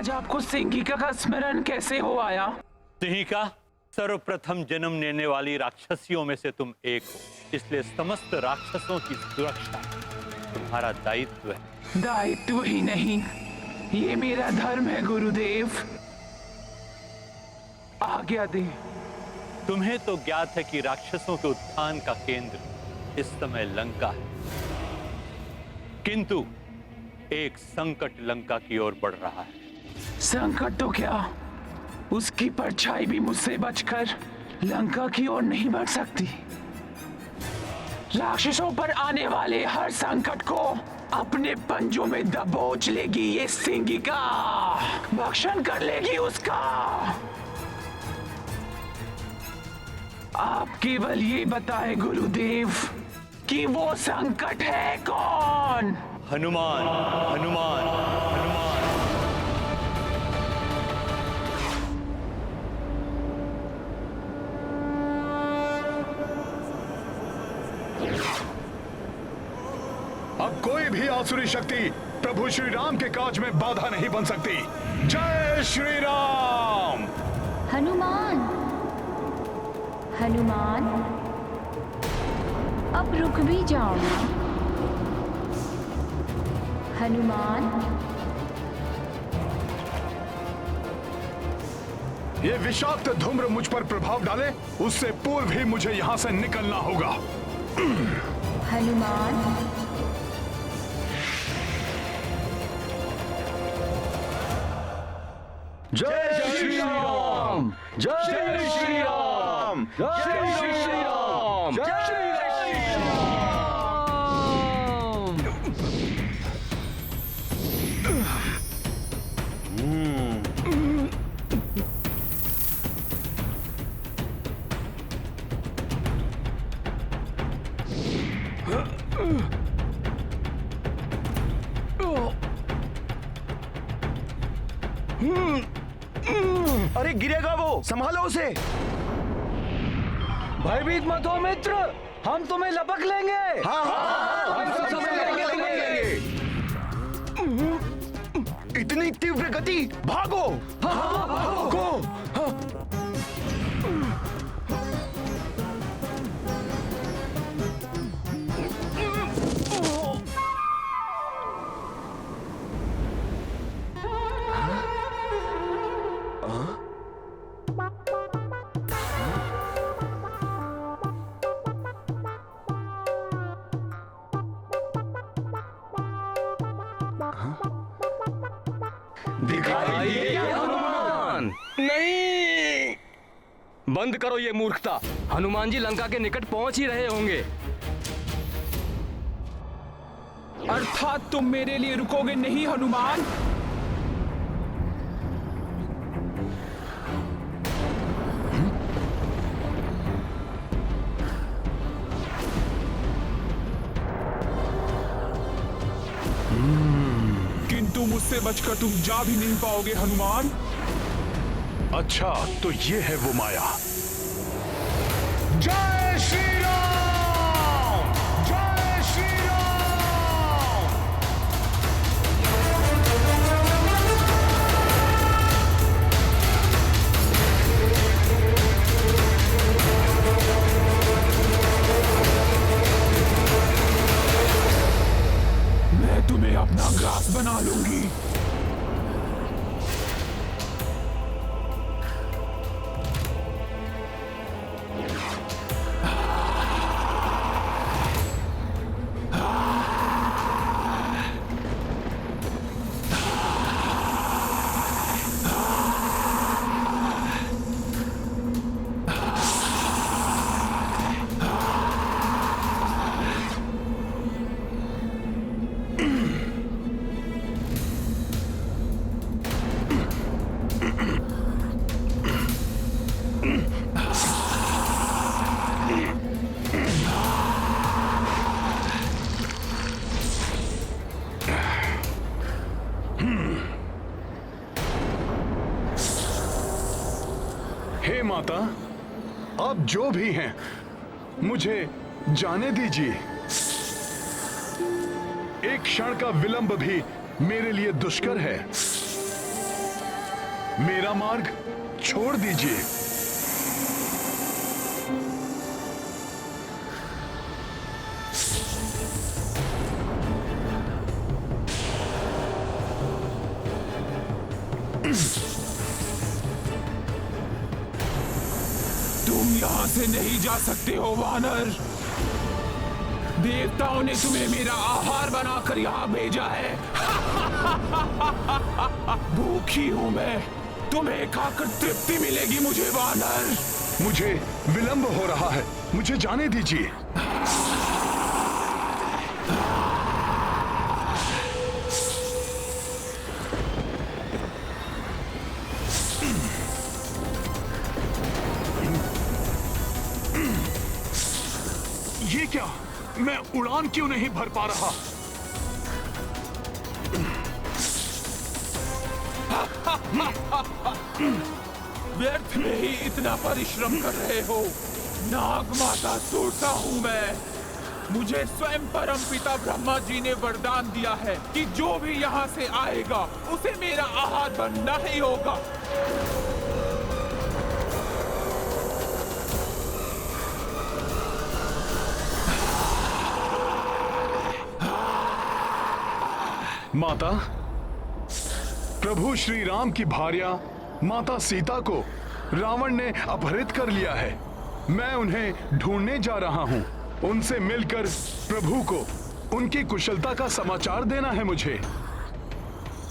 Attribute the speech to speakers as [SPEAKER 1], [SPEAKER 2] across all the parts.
[SPEAKER 1] आज आपको सिंगिका का स्मरण कैसे हो आया?
[SPEAKER 2] सिंहिका सर्वप्रथम जन्म लेने वाली राक्षसियों में से तुम एक हो, इसलिए समस्त राक्षसों की सुरक्षा तुम्हारा दायित्व है।
[SPEAKER 1] दायित्व ही नहीं, ये मेरा धर्म है गुरुदेव। आज्ञा दे।
[SPEAKER 2] तुम्हें तो ज्ञात है कि राक्षसों के उत्थान का केंद्र इस समय लंका है, किंतु एक संकट लंका की ओर बढ़ रहा है।
[SPEAKER 1] संकट तो क्या, उसकी परछाई भी मुझसे बचकर लंका की ओर नहीं बढ़ सकती। राक्षसों पर आने वाले हर संकट को अपने पंजों में दबोच लेगी ये सिंगिका, भक्षण कर लेगी उसका। आप केवल ये बताएं गुरुदेव कि वो संकट है कौन?
[SPEAKER 2] हनुमान, हनुमान, हनुमान।
[SPEAKER 3] अब कोई भी आसुरी शक्ति प्रभु श्री राम के काज में बाधा नहीं बन सकती। जय श्री राम।
[SPEAKER 4] हनुमान, हनुमान, अब रुक भी जाओ ना। हनुमान,
[SPEAKER 3] ये विषाक्त धूम्र मुझ पर प्रभाव डाले, उससे पूर्व ही मुझे यहाँ से निकलना होगा।
[SPEAKER 4] हनुमान,
[SPEAKER 3] जय श्री राम, जय श्री राम, जय श्री राम, जय श्री राम।
[SPEAKER 5] अरे गिरेगा वो, संभालो उसे।
[SPEAKER 6] भयभीत मत हो मित्र, हम तुम्हें लपक लेंगे।
[SPEAKER 5] हाँ हाँ,
[SPEAKER 6] हम सब
[SPEAKER 5] लेंगे। इतनी तीव्र गति, भागो। भागो।
[SPEAKER 6] दिखाई दिया हनुमान?
[SPEAKER 5] नहीं,
[SPEAKER 6] बंद करो ये मूर्खता। हनुमान जी लंका के निकट पहुंच ही रहे होंगे।
[SPEAKER 1] अर्थात तुम मेरे लिए रुकोगे नहीं हनुमान? किंतु मुझसे बचकर तुम जा भी नहीं पाओगे हनुमान।
[SPEAKER 3] अच्छा, तो ये है वो माया। जय श्री राम, जय श्री राम।
[SPEAKER 1] मैं तुम्हें अपना ग्रास बना लूंगी।
[SPEAKER 3] हे माता, आप जो भी हैं, मुझे जाने दीजिए। एक क्षण का विलंब भी मेरे लिए दुष्कर है। मेरा मार्ग छोड़ दीजिए।
[SPEAKER 1] तुम यहाँ से नहीं जा सकते हो वानर। देवताओं ने तुम्हें मेरा आहार बनाकर यहाँ भेजा है। भूखी हूँ मैं, तुम्हें खाकर तृप्ति मिलेगी मुझे वानर।
[SPEAKER 3] मुझे विलंब हो रहा है, मुझे जाने दीजिए। ये क्या, मैं उड़ान क्यों नहीं भर पा रहा?
[SPEAKER 1] व्यर्थ में ही इतना परिश्रम कर रहे हो। नाग माता सुरसा हूँ मैं। मुझे स्वयं परम पिता ब्रह्मा जी ने वरदान दिया है कि जो भी यहाँ से आएगा उसे मेरा आहार बनना ही होगा।
[SPEAKER 3] माता, प्रभु श्री राम की भार्या माता सीता को रावण ने अपहरित कर लिया है। मैं उन्हें ढूंढने जा रहा हूँ। उनसे मिलकर प्रभु को उनकी कुशलता का समाचार देना है मुझे।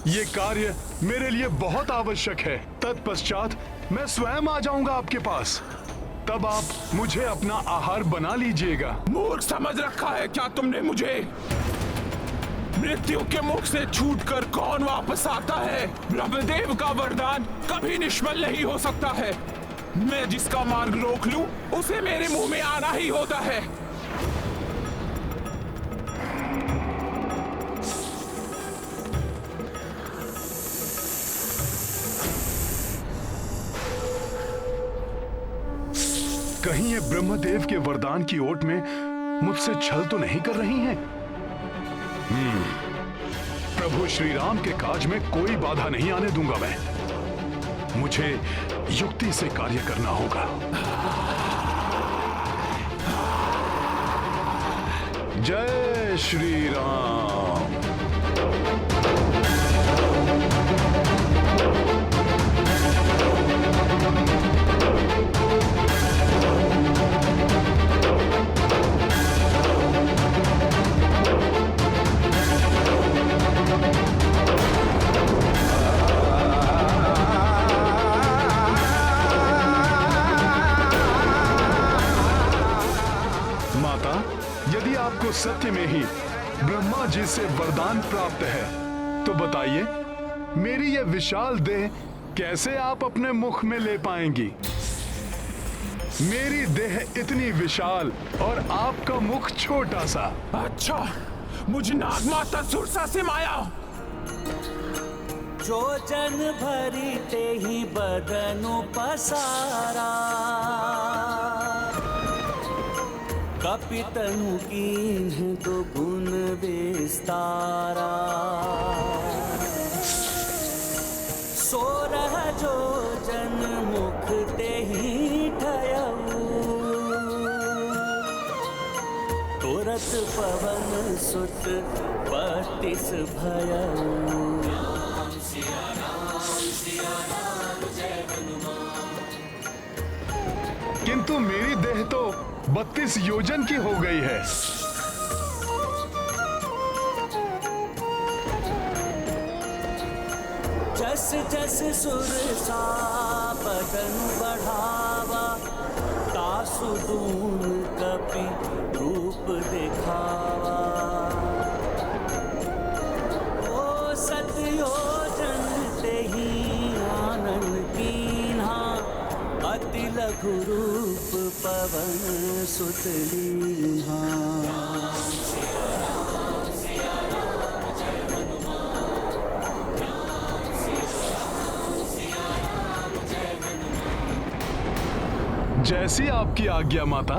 [SPEAKER 3] ये कार्य मेरे लिए बहुत आवश्यक है। तत्पश्चात मैं स्वयं आ जाऊंगा आपके पास। तब आप मुझे अपना आहार बना लीजिएगा।
[SPEAKER 1] मूर्ख समझ रखा है क्या तुमने मुझे? मृत्यु के मुख से छूटकर कौन वापस आता है? ब्रह्मदेव का वरदान कभी निष्फल नहीं हो सकता है। मैं जिसका मार्ग रोक लूं, उसे मेरे मुंह में आना ही होता है।
[SPEAKER 3] कहीं ये ब्रह्मदेव के वरदान की ओट में मुझसे छल तो नहीं कर रही हैं? प्रभु श्री राम के काज में कोई बाधा नहीं आने दूंगा मैं। मुझे युक्ति से कार्य करना होगा। जय श्री राम। आपको सत्य में ही ब्रह्मा जी से वरदान प्राप्त है तो बताइए, मेरी यह विशाल देह कैसे आप अपने मुख में ले पाएंगी? मेरी देह इतनी विशाल और आपका मुख छोटा सा।
[SPEAKER 1] अच्छा, मुझ नागमाता सुरसा से माया।
[SPEAKER 7] जो जन भरी ते ही बदनु पसारा, कपितनु कीन्ह दो गुण विस्तारा। सोरह जो जन मुख ते ही ठयऊ, तुरत पवन सुत 32 भयऊ।
[SPEAKER 3] किंतु मेरी देह तो 32 योजन की हो गई है।
[SPEAKER 7] जस जस सुरसा बदन बढ़ावा, तासु दून कपि रूप दिखावा। ओ सतयोजन ते ही आनन कीन्हा, अति लघु रूप पवन सुत लीन्हा।
[SPEAKER 3] जैसी आपकी आज्ञा माता।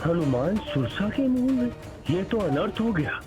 [SPEAKER 8] हनुमान सुरसा के मुंह में, ये तो अनर्थ हो गया।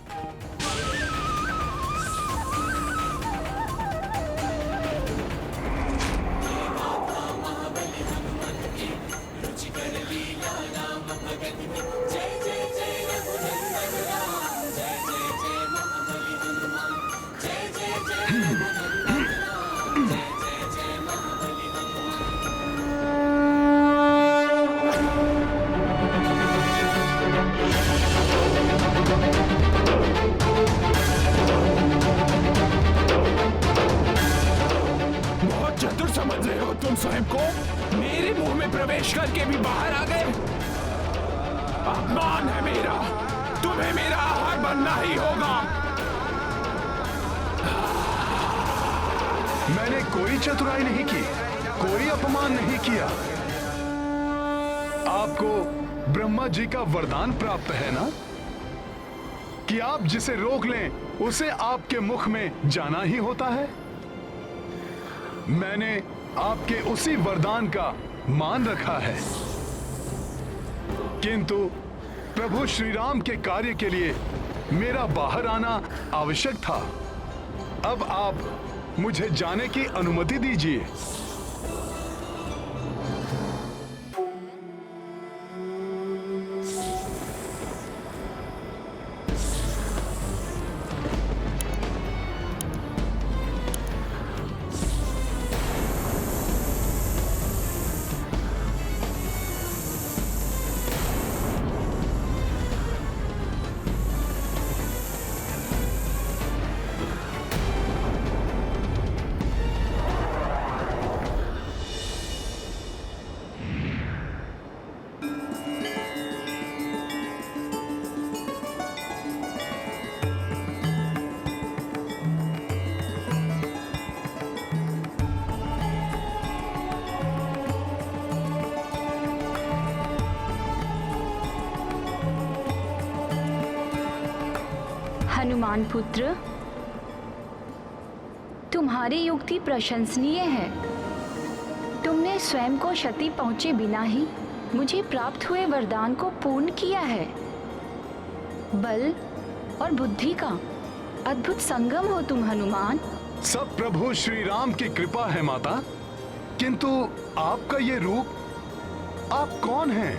[SPEAKER 1] बहुत चतुर समझ रहे हो तुम स्वयं को। मेरे मुंह में प्रवेश करके भी बाहर आ गए। अपमान है मेरा, तुम्हें मेरा आहार बनना ही होगा।
[SPEAKER 3] मैंने कोई चतुराई नहीं की, कोई अपमान नहीं किया। आपको ब्रह्मा जी का वरदान प्राप्त है ना कि आप जिसे रोक लें उसे आपके मुख में जाना ही होता है। मैंने आपके उसी वरदान का मान रखा है, किंतु प्रभु श्री राम के कार्य के लिए मेरा बाहर आना आवश्यक था। अब आप मुझे जाने की अनुमति दीजिए।
[SPEAKER 4] हनुमान पुत्र, तुम्हारी युक्ति प्रशंसनीय है। तुमने स्वयं को क्षति पहुंचे बिना ही मुझे प्राप्त हुए वरदान को पूर्ण किया है। बल और बुद्धि का अद्भुत संगम हो तुम हनुमान।
[SPEAKER 3] सब प्रभु श्री राम की कृपा है माता, किंतु आपका ये रूप, आप कौन हैं?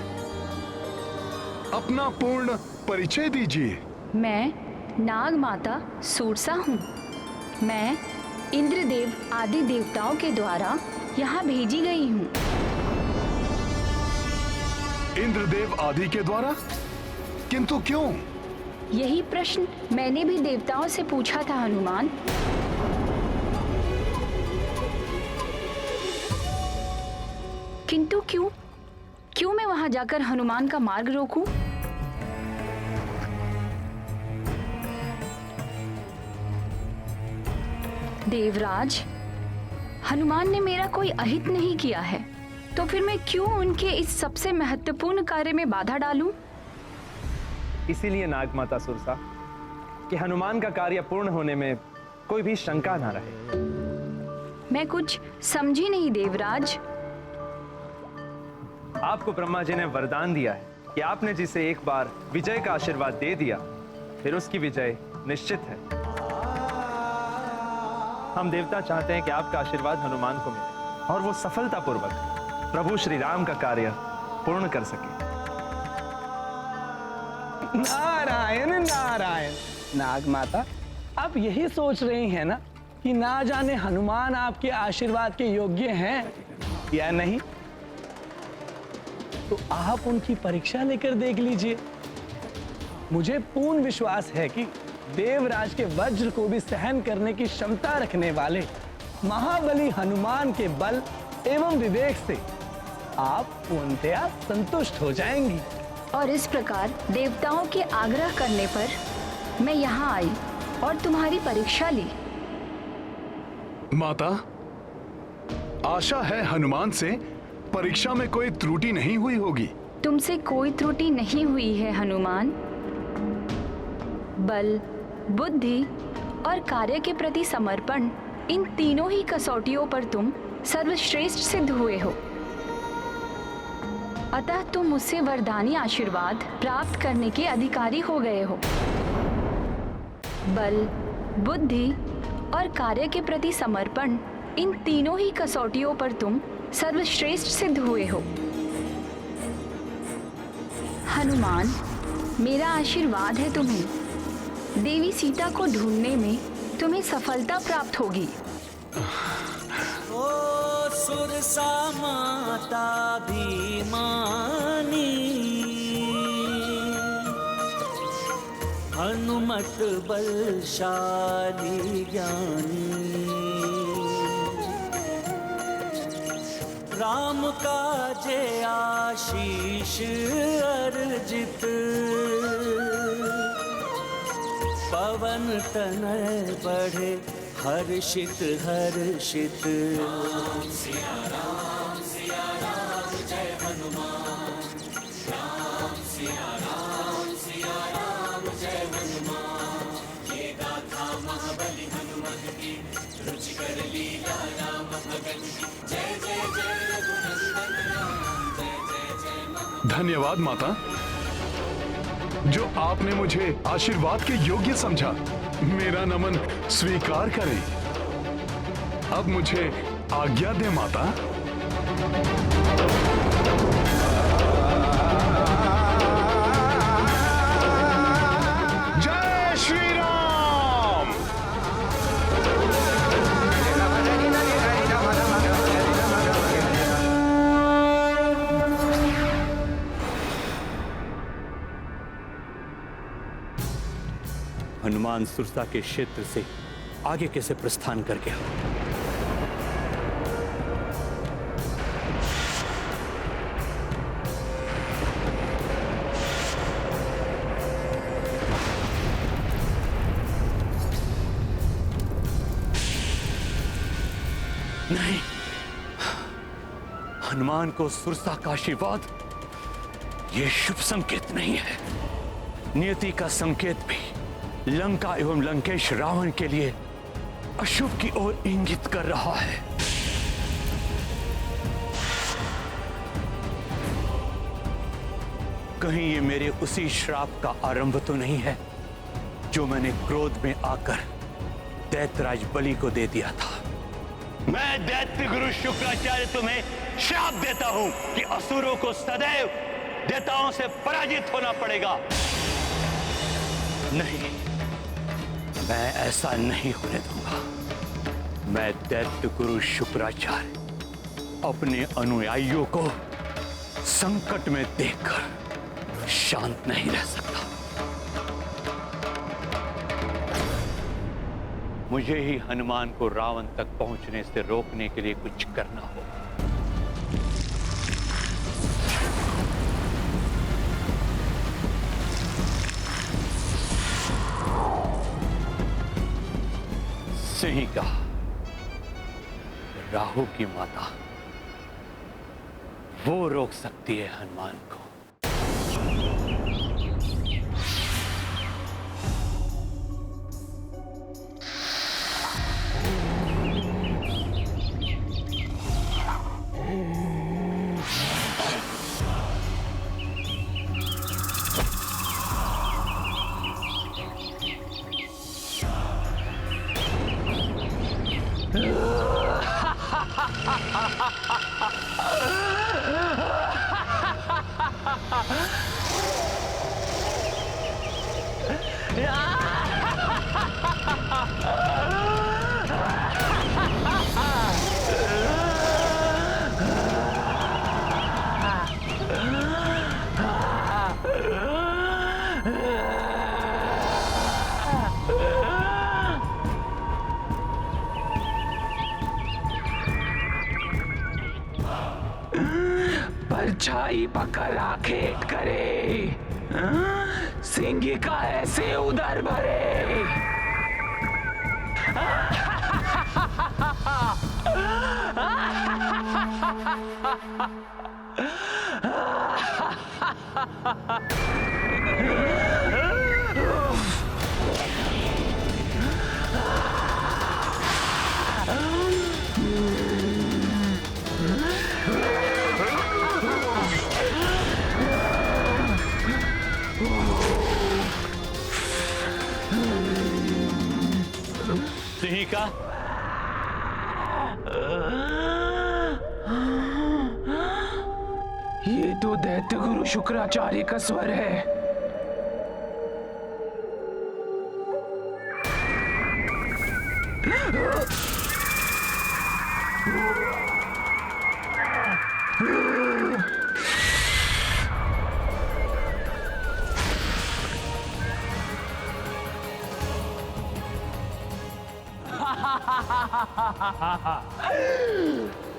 [SPEAKER 3] अपना पूर्ण परिचय दीजिए।
[SPEAKER 4] मैं नाग माता सूरसा हूँ। मैं इंद्रदेव आदि देवताओं के द्वारा यहाँ भेजी गई हूँ।
[SPEAKER 3] इंद्रदेव आदि के द्वारा? किंतु क्यों?
[SPEAKER 4] यही प्रश्न मैंने भी देवताओं से पूछा था हनुमान। किंतु क्यों? क्यों मैं वहां जाकर हनुमान का मार्ग रोकूं? देवराज, हनुमान ने मेरा कोई अहित नहीं किया है, तो फिर मैं क्यों उनके इस सबसे महत्वपूर्ण कार्य में बाधा डालूं?
[SPEAKER 6] इसीलिए नागमाता सुरसा कि हनुमान का कार्य पूर्ण होने में कोई भी शंका ना रहे।
[SPEAKER 4] मैं कुछ समझी नहीं देवराज।
[SPEAKER 6] आपको ब्रह्मा जी ने वरदान दिया है कि आपने जिसे एक बार विजय का आशीर्वाद दे दिया, फिर उसकी विजय निश्चित है। हम देवता चाहते हैं कि आपका आशीर्वाद हनुमान को मिले और वो सफलतापूर्वक प्रभु श्री राम का कार्य पूर्ण कर सके।
[SPEAKER 9] नारायण नारायण। नागमाता, आप यही सोच रही हैं ना कि ना जाने हनुमान आपके आशीर्वाद के योग्य हैं या नहीं? तो आप उनकी परीक्षा लेकर देख लीजिए। मुझे पूर्ण विश्वास है कि देवराज के वज्र को भी सहन करने की क्षमता रखने वाले महाबली हनुमान के बल एवं विवेक से आप पूर्णतया संतुष्ट हो जाएंगी।
[SPEAKER 4] और इस प्रकार देवताओं के आग्रह करने पर मैं यहाँ आई और तुम्हारी परीक्षा ली।
[SPEAKER 3] माता, आशा है हनुमान से परीक्षा में कोई त्रुटि नहीं हुई होगी।
[SPEAKER 4] तुमसे कोई त्रुटि नहीं हुई है हनुमान। बल, बुद्धि और कार्य के प्रति समर्पण, इन तीनों ही कसौटियों पर तुम सर्वश्रेष्ठ सिद्ध हुए हो। अतः तुम मुझसे वरदानी आशीर्वाद प्राप्त करने के अधिकारी हो गए हो। बल, बुद्धि और कार्य के प्रति समर्पण, इन तीनों ही कसौटियों पर तुम सर्वश्रेष्ठ सिद्ध हुए हो। हनुमान, मेरा आशीर्वाद है तुम्हें। देवी सीता को ढूंढने में तुम्हें सफलता प्राप्त होगी।
[SPEAKER 7] ओ सुरसा माता भीमानी, हनुमत बलशाली ज्ञानी, राम काजे आशीष अर्जित, पवन तनय बढ़े हर्षित हर्षित। राम सिया राम जय हनुमान, राम सिया राम जय हनुमान। ये गाथा महाबली हनुमत की, रुचिकर लीला राम भगत की। जय जय जय रघुनंदन राम, जय जय जय।
[SPEAKER 3] धन्यवाद माता, जो आपने मुझे आशीर्वाद के योग्य समझा। मेरा नमन स्वीकार करें। अब मुझे आज्ञा दे माता। जय श्री राम।
[SPEAKER 2] हनुमान सुरसा के क्षेत्र से आगे कैसे प्रस्थान कर गया? नहीं, हनुमान को सुरसा का आशीर्वाद यह शुभ संकेत नहीं है। नियति का संकेत भी लंका एवं लंकेश रावण के लिए अशुभ की ओर इंगित कर रहा है। कहीं ये मेरे उसी श्राप का आरंभ तो नहीं है जो मैंने क्रोध में आकर दैत्यराज बलि को दे दिया था। मैं दैत्य गुरु शुक्राचार्य तुम्हें श्राप देता हूं कि असुरों को सदैव देवताओं से पराजित होना पड़ेगा। नहीं, मैं ऐसा नहीं होने दूंगा। मैं दैत्य गुरु शुक्राचार्य अपने अनुयायियों को संकट में देखकर शांत नहीं रह सकता। मुझे ही हनुमान को रावण तक पहुंचने से रोकने के लिए कुछ करना होगा। सही कहा, राहु की माता वो रोक सकती है हनुमान को।
[SPEAKER 1] परछाई पकड़ आखेट करे, सिंह का ऐसे उदर भरे। ये तो दैत्य गुरु शुक्राचार्य का स्वर है।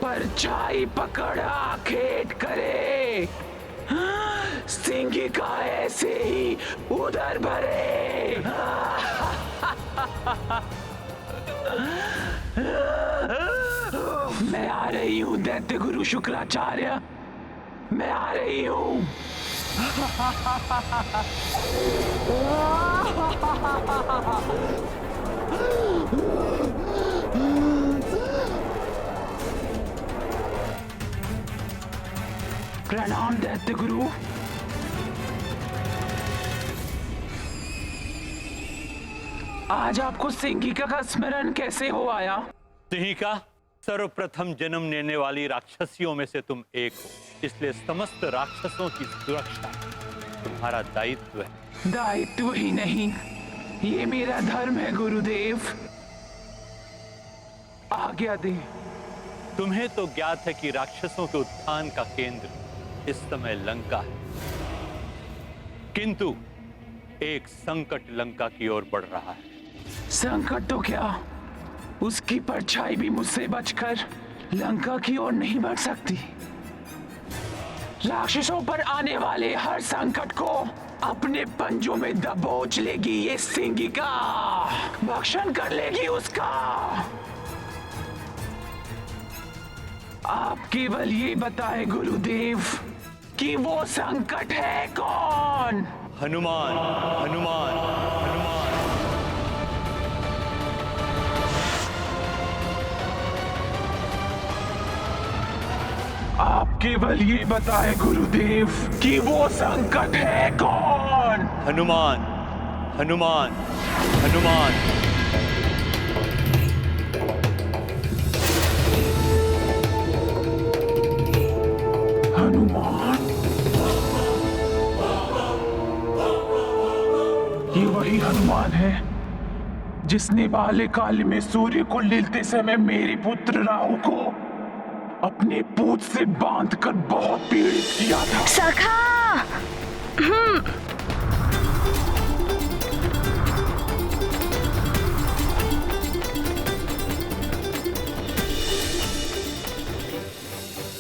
[SPEAKER 1] परछाई पकड़ा खेट करे, सिंगिका ऐसे ही उधर भरे। मैं आ रही हूँ दैत्य गुरु शुक्राचार्य, मैं आ रही हूँ। प्रणाम दैत्य गुरु। आज आपको सिंगिका का स्मरण कैसे हो आया?
[SPEAKER 2] सिंहिका सर्वप्रथम जन्म लेने वाली राक्षसियों में से तुम एक हो, इसलिए समस्त राक्षसों की सुरक्षा तुम्हारा दायित्व है।
[SPEAKER 1] दायित्व ही नहीं, ये मेरा धर्म है गुरुदेव। आज्ञा दे।
[SPEAKER 2] तुम्हें तो ज्ञात है कि राक्षसों के उत्थान का केंद्र इस समय लंका है, किंतु एक संकट लंका की ओर बढ़ रहा है।
[SPEAKER 1] संकट तो क्या, उसकी परछाई भी मुझसे बचकर लंका की ओर नहीं बढ़ सकती। राक्षसों पर आने वाले हर संकट को अपने पंजों में दबोच लेगी ये सिंगिका, भक्षण कर लेगी उसका। आप केवल ये बताएं गुरुदेव कि वो संकट है कौन?
[SPEAKER 2] हनुमान, हनुमान, हनुमान।
[SPEAKER 1] आप केवल ये बताएं गुरुदेव कि वो संकट है कौन?
[SPEAKER 2] हनुमान, हनुमान, हनुमान।
[SPEAKER 1] हनुमान? ये वही हनुमान है जिसने बाल्यकाल में सूर्य को लिलते समय मेरे पुत्र राहु को अपने पूंछ से बांधकर बहुत पीड़ित किया था।
[SPEAKER 4] सखा!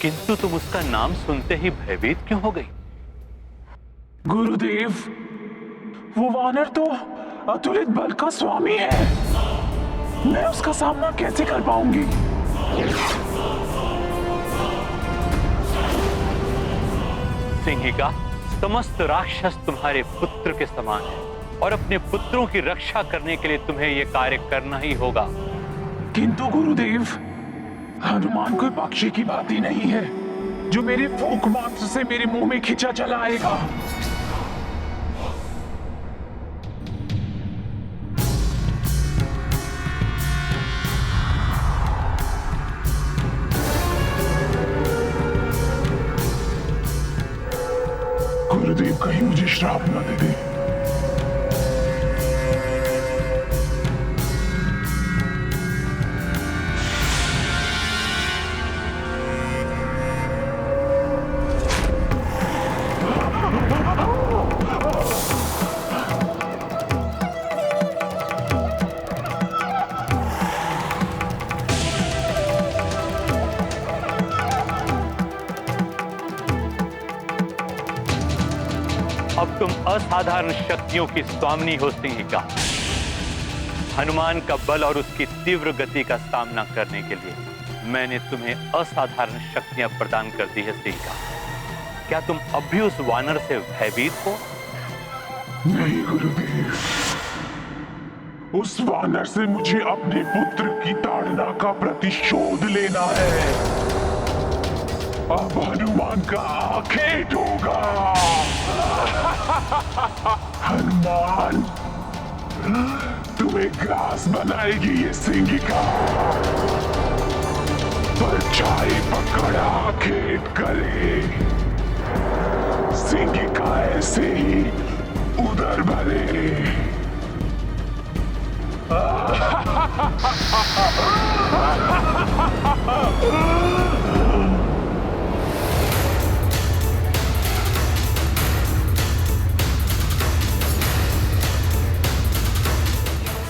[SPEAKER 2] किंतु तुम उसका नाम सुनते ही भयभीत क्यों हो गई?
[SPEAKER 1] गुरुदेव, वो वानर तो अतुलित बल का स्वामी है। मैं उसका सामना कैसे कर पाऊंगी?
[SPEAKER 2] सिंहिका, समस्त राक्षस तुम्हारे पुत्र के समान है और अपने पुत्रों की रक्षा करने के लिए तुम्हें यह कार्य करना ही होगा।
[SPEAKER 1] किंतु गुरुदेव, हनुमान कोई पक्षी की भांति नहीं है जो मेरे फूंक मात्र से मेरे मुंह में खिंचा चला आएगा। गुरुदेव कहीं मुझे श्राप न दे दे।
[SPEAKER 2] अब तुम असाधारण शक्तियों की स्वामिनी हो सिंहिका। हनुमान का बल और उसकी तीव्र गति का सामना करने के लिए मैंने तुम्हें असाधारण शक्तियां प्रदान कर दी है सिंहिका। क्या तुम अब भी उस वानर से भयभीत हो?
[SPEAKER 1] नहीं गुरुदेव, उस वानर से मुझे अपने पुत्र की ताड़ना का प्रतिशोध लेना है। अब हनुमान का आखेट होगा। हनुमान, तुम्हें ग्रास बनाएगी ये सिंगिका। आई पकड़ा खेत करे, सिंगिका ऐसे ही उधर भले।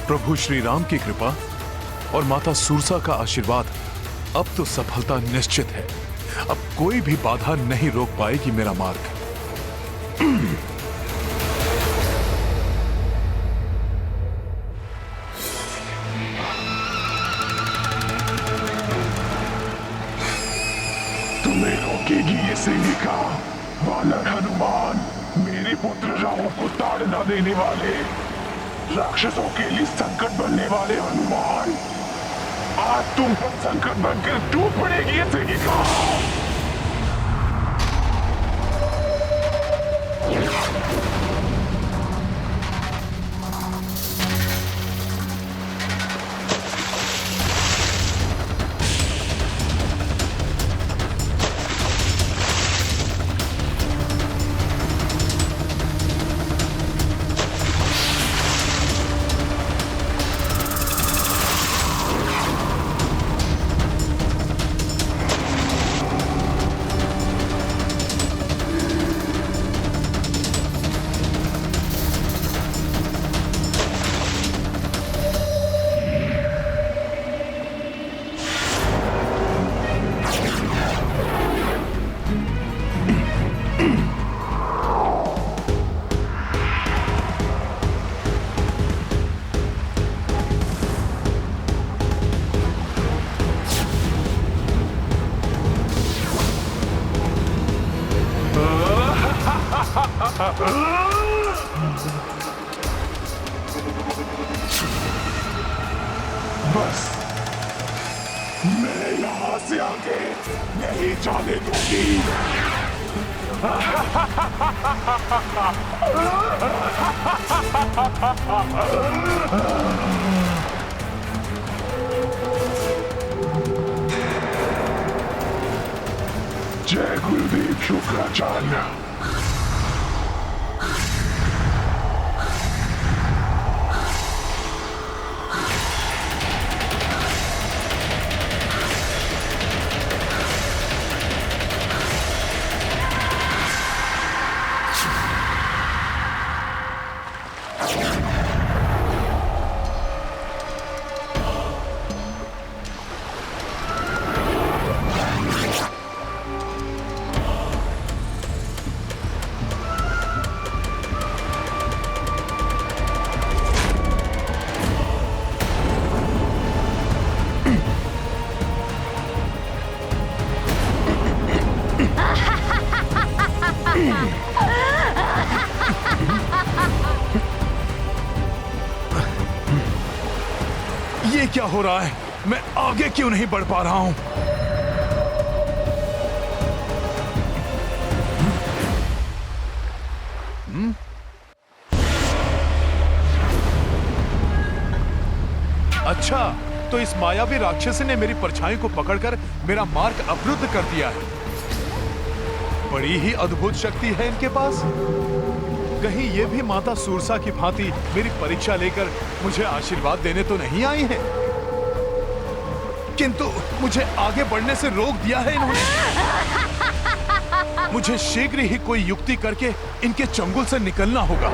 [SPEAKER 10] प्रभु श्री राम की कृपा और माता सूरसा का आशीर्वाद, अब तो सफलता निश्चित है। अब कोई भी बाधा नहीं रोक पाएगी मेरा मार्ग।
[SPEAKER 1] तुम्हें रोकेगी ये सिंगिका? वानर हनुमान, मेरे पुत्र राम को ताड़ न देने वाले, राक्षसों के लिए संकट बनने वाले हनुमान, आज तुम पर संकट बनकर टूट पड़ेगी ये सिंगिका। बस मैं यहां से आगे नहीं जाने दूंगी। जय गुरुदेव शुक्राचार्य।
[SPEAKER 10] ये क्या हो रहा है? मैं आगे क्यों नहीं बढ़ पा रहा हूं? अच्छा, तो इस मायावी राक्षस ने मेरी परछाई को पकड़कर मेरा मार्ग अवरुद्ध कर दिया है। बड़ी ही अद्भुत शक्ति है इनके पास। कहीं ये भी माता सूरसा की भांति मेरी परीक्षा लेकर मुझे आशीर्वाद देने तो नहीं आई हैं? किंतु मुझे आगे बढ़ने से रोक दिया है इन्होंने। मुझे शीघ्र ही कोई युक्ति करके इनके चंगुल से निकलना होगा।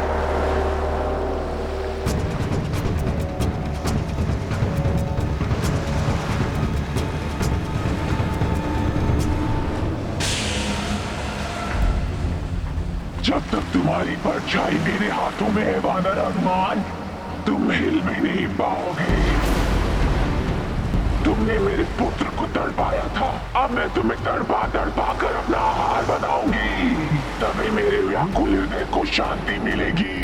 [SPEAKER 1] जब तक तुम्हारी परछाई मेरे हाथों में है वानर हनुमान, तुम हिल भी नहीं पाओगे। तुमने मेरे पुत्र को तड़पाया था, अब मैं तुम्हें तड़पा तड़पा कर अपना आहार बनाऊंगी, तभी मेरे व्याकुल हृदय को शांति मिलेगी।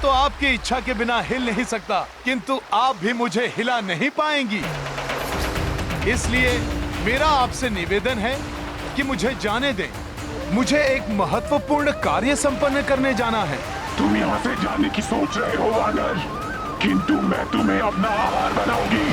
[SPEAKER 10] तो आपकी इच्छा के बिना हिल नहीं सकता, किंतु आप भी मुझे हिला नहीं पाएंगी। इसलिए मेरा आपसे निवेदन है कि मुझे जाने दें। मुझे एक महत्वपूर्ण कार्य संपन्न करने जाना है।
[SPEAKER 1] तुम यहाँ से जाने की सोच रहे हो वानर, किंतु मैं तुम्हें अपना आहार बनाऊंगी।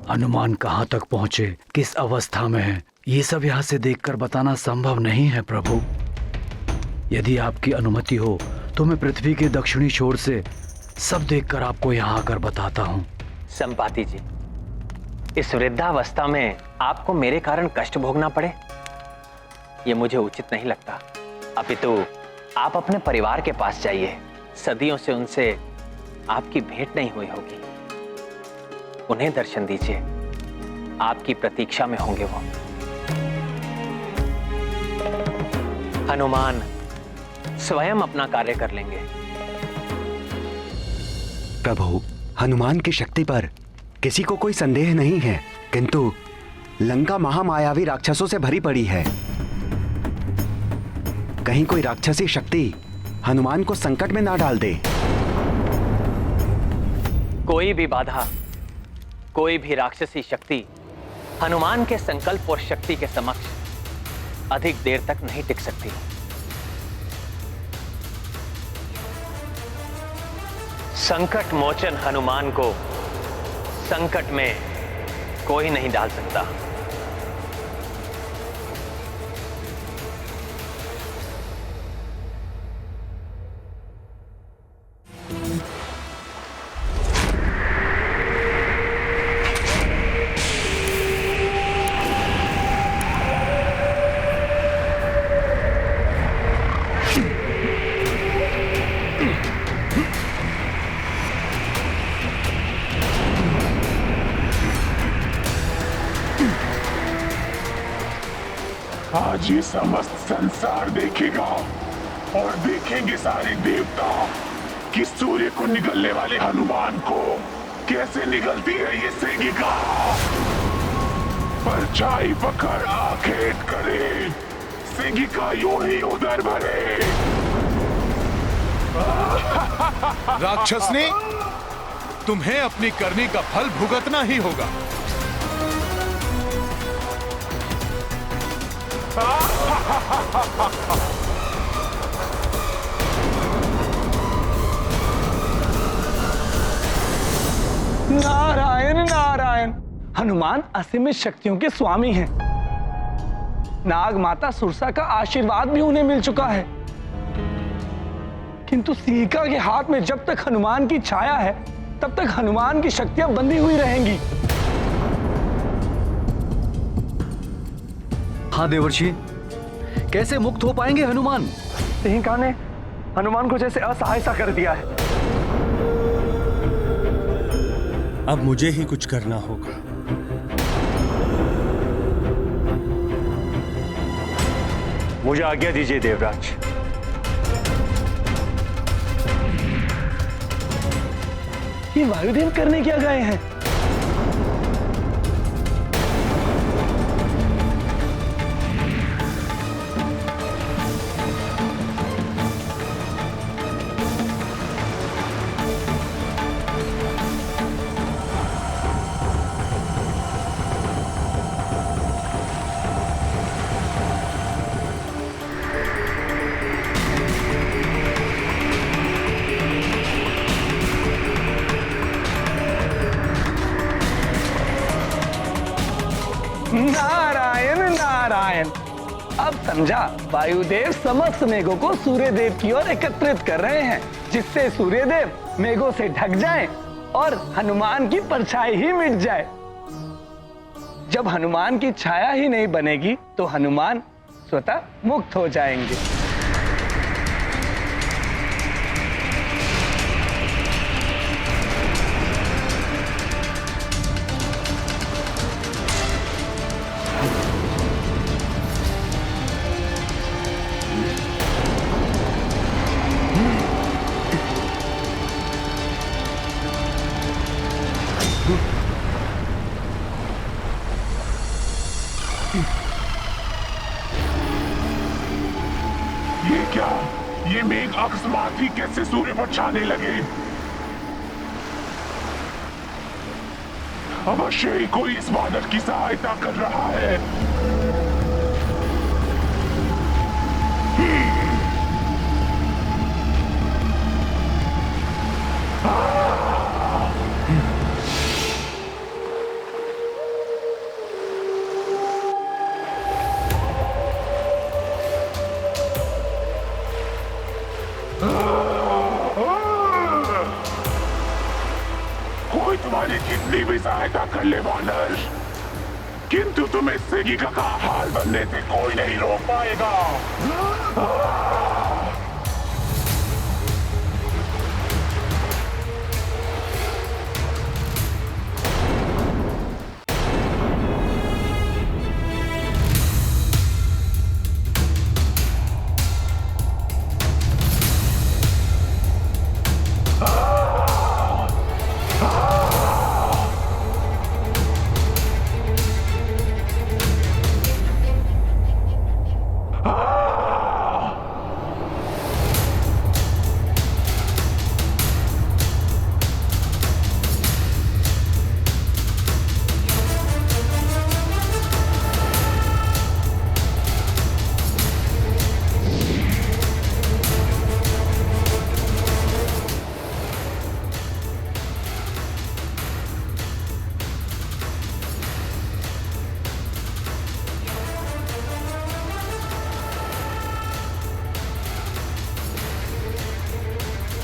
[SPEAKER 8] हनुमान कहाँ तक पहुँचे, किस अवस्था में है, ये सब यहाँ से देखकर बताना संभव नहीं है प्रभु। यदि आपकी अनुमति हो तो मैं पृथ्वी के दक्षिणी छोर से सब देखकर आपको यहाँ आकर बताता हूँ।
[SPEAKER 11] संपाति जी, इस वृद्धावस्था में आपको मेरे कारण कष्ट भोगना पड़े, ये मुझे उचित नहीं लगता। अपितु आप अपने परिवार के पास जाइए, सदियों से उनसे आपकी भेंट नहीं हुई होगी, उन्हें दर्शन दीजिए, आपकी प्रतीक्षा में होंगे वो। हनुमान स्वयं अपना कार्य कर लेंगे।
[SPEAKER 12] प्रभु, हनुमान की शक्ति पर किसी को कोई संदेह नहीं है, किंतु लंका महामायावी राक्षसों से भरी पड़ी है। कहीं कोई राक्षसी शक्ति हनुमान को संकट में ना डाल दे।
[SPEAKER 11] कोई भी बाधा, कोई भी राक्षसी शक्ति हनुमान के संकल्प और शक्ति के समक्ष अधिक देर तक नहीं टिक सकती। संकट मोचन हनुमान को संकट में कोई नहीं डाल सकता।
[SPEAKER 1] आज ये समस्त संसार देखेगा और देखेंगे सारे देवता कि सूर्य को निगलने वाले हनुमान को कैसे निगलती है ये सेगिका। परछाई पकड़ आखेट करे, सेगिका यूं ही उधर भरे।
[SPEAKER 10] राक्षसनी, तुम्हें अपनी करनी का फल भुगतना ही होगा।
[SPEAKER 9] नारायण नारायण, हनुमान असीमित शक्तियों के स्वामी हैं। नाग माता सुरसा का आशीर्वाद भी उन्हें मिल चुका है, किंतु सीका के हाथ में जब तक हनुमान की छाया है तब तक हनुमान की शक्तियां बंधी हुई रहेंगी।
[SPEAKER 8] हाँ देवर्षि, कैसे मुक्त हो पाएंगे हनुमान?
[SPEAKER 6] सिंहिका ने हनुमान को जैसे असहाय सा कर दिया है।
[SPEAKER 13] अब मुझे ही कुछ करना होगा।
[SPEAKER 2] मुझे आज्ञा दीजिए देवराज।
[SPEAKER 9] ये वायुदेव करने क्या गए हैं? नारायण नारायण। अब समझा, वायुदेव समस्त मेघों को सूर्यदेव की ओर एकत्रित कर रहे हैं, जिससे सूर्यदेव मेघों से ढक जाएं और हनुमान की परछाई ही मिट जाए। जब हनुमान की छाया ही नहीं बनेगी तो हनुमान स्वतः मुक्त हो जाएंगे।
[SPEAKER 1] ये क्या? ये मेघ अकस्मात ही कैसे सूर्य पर छाने लगे? अवश्य ही कोई इस बादल की सहायता कर रहा है। कोई तुम्हारी कितनी भी सहायता कर ले वानर, किंतु तुम्हें सेगिका का हाल बनने से कोई नहीं रोक पाएगा।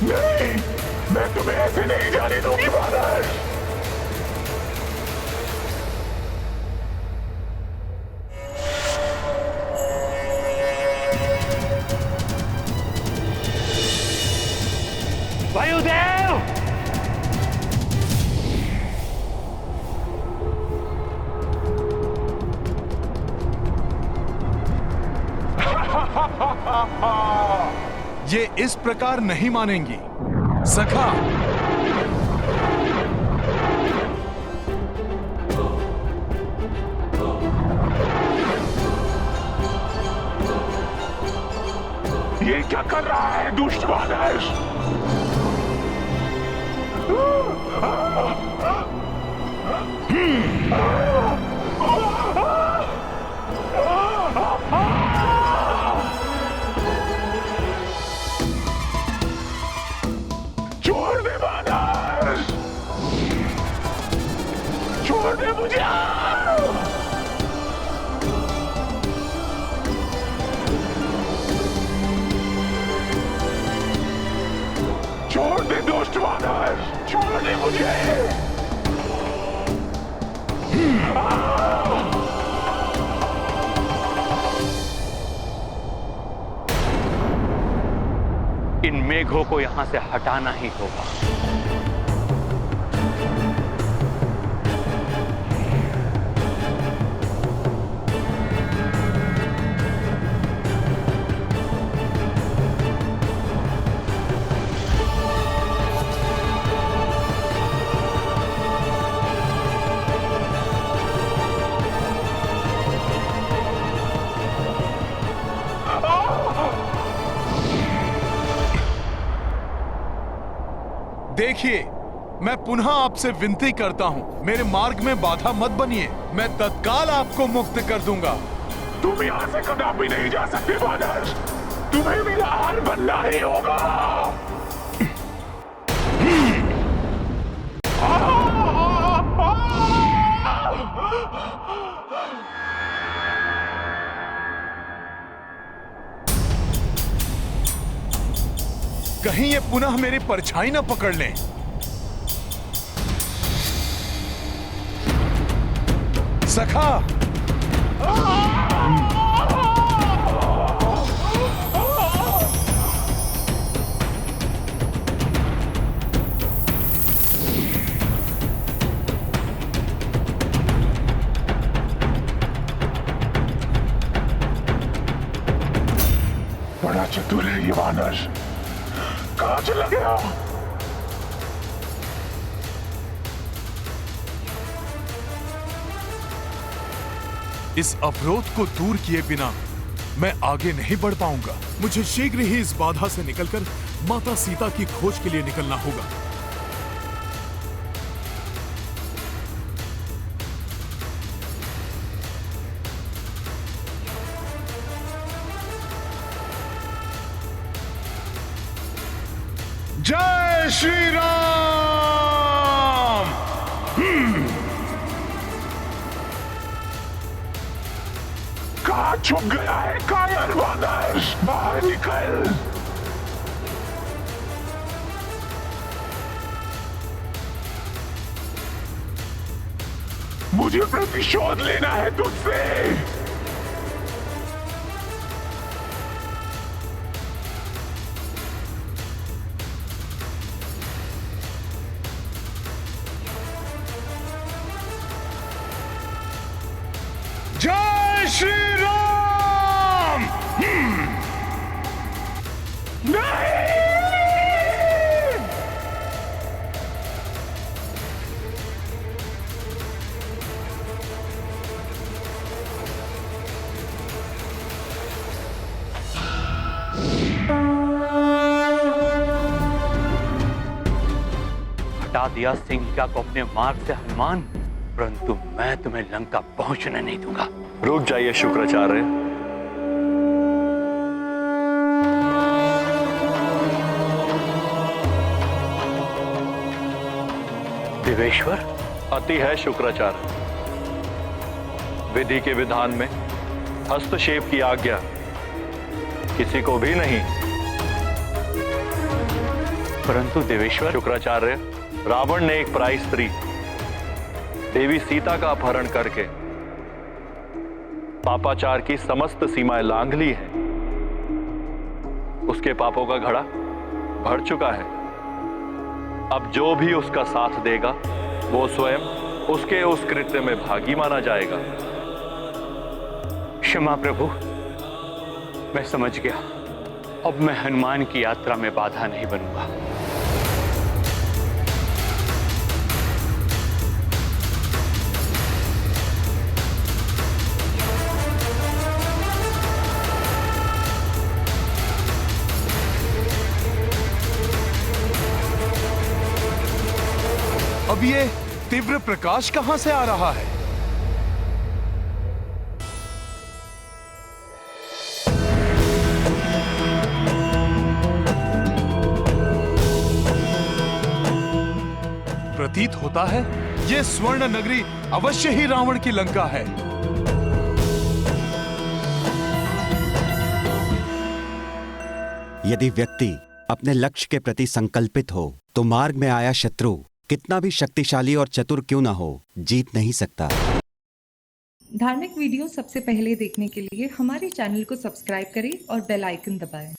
[SPEAKER 1] नहीं, मैं तुम्हें ऐसे नहीं जाने दूंगी वानर।
[SPEAKER 2] वायुदेव!
[SPEAKER 10] ये इस प्रकार नहीं मानेंगी सखा।
[SPEAKER 1] ये क्या कर रहा है दुष्ट वानर? छोड़ दे वानर, छोड़ दे मुझे। छोड़ दे दुष्ट वानर, छोड़ दे मुझे।
[SPEAKER 2] इन मेघों को यहां से हटाना ही होगा।
[SPEAKER 10] देखिए, मैं पुनः आपसे विनती करता हूँ, मेरे मार्ग में बाधा मत बनिए। मैं तत्काल आपको मुक्त कर दूंगा।
[SPEAKER 1] तुम यहाँ से कदापि नहीं जा सकते वानर, तुम्हें मेरा हार बनना ही होगा।
[SPEAKER 10] कहीं ये पुनः मेरी परछाई न पकड़ लें। सखा,
[SPEAKER 1] बड़ा चतुर है ये वानर। कहाँ चला गया?
[SPEAKER 10] इस अवरोध को दूर किए बिना मैं आगे नहीं बढ़ पाऊंगा। मुझे शीघ्र ही इस बाधा से निकलकर माता सीता की खोज के लिए निकलना होगा।
[SPEAKER 3] जय श्री राम।
[SPEAKER 1] कहाँ छुप गया है कायर वानर? बाहर निकल। मुझे प्रतिशोध लेना है तुझसे।
[SPEAKER 3] जय श्री राम।
[SPEAKER 1] नहीं!
[SPEAKER 2] हटा दिया सिंहिका को अपने मार्ग से हनुमान, परंतु मैं तुम्हें लंका पहुंचने नहीं दूंगा।
[SPEAKER 14] रुक जाइए शुक्राचार्य।
[SPEAKER 2] देवेश्वर,
[SPEAKER 14] अति है शुक्राचार्य। विधि के विधान में हस्तक्षेप की आज्ञा किसी को भी नहीं।
[SPEAKER 2] परंतु देवेश्वर।
[SPEAKER 14] शुक्राचार्य, रावण ने एक पराई स्त्री देवी सीता का अपहरण करके पापाचार की समस्त सीमाएं लांघ ली है। उसके पापों का घड़ा भर चुका है। अब जो भी उसका साथ देगा वो स्वयं उसके उस कृत्य में भागी माना जाएगा।
[SPEAKER 2] क्षमा प्रभु, मैं समझ गया। अब मैं हनुमान की यात्रा में बाधा नहीं बनूंगा।
[SPEAKER 10] अब ये तीव्र प्रकाश कहां से आ रहा है? प्रतीत होता है ये स्वर्ण नगरी अवश्य ही रावण की लंका है।
[SPEAKER 12] यदि व्यक्ति अपने लक्ष्य के प्रति संकल्पित हो तो मार्ग में आया शत्रु कितना भी शक्तिशाली और चतुर क्यों ना हो, जीत नहीं सकता।
[SPEAKER 15] धार्मिक वीडियो सबसे पहले देखने के लिए हमारे चैनल को सब्सक्राइब करें और बेल आइकन दबाएं।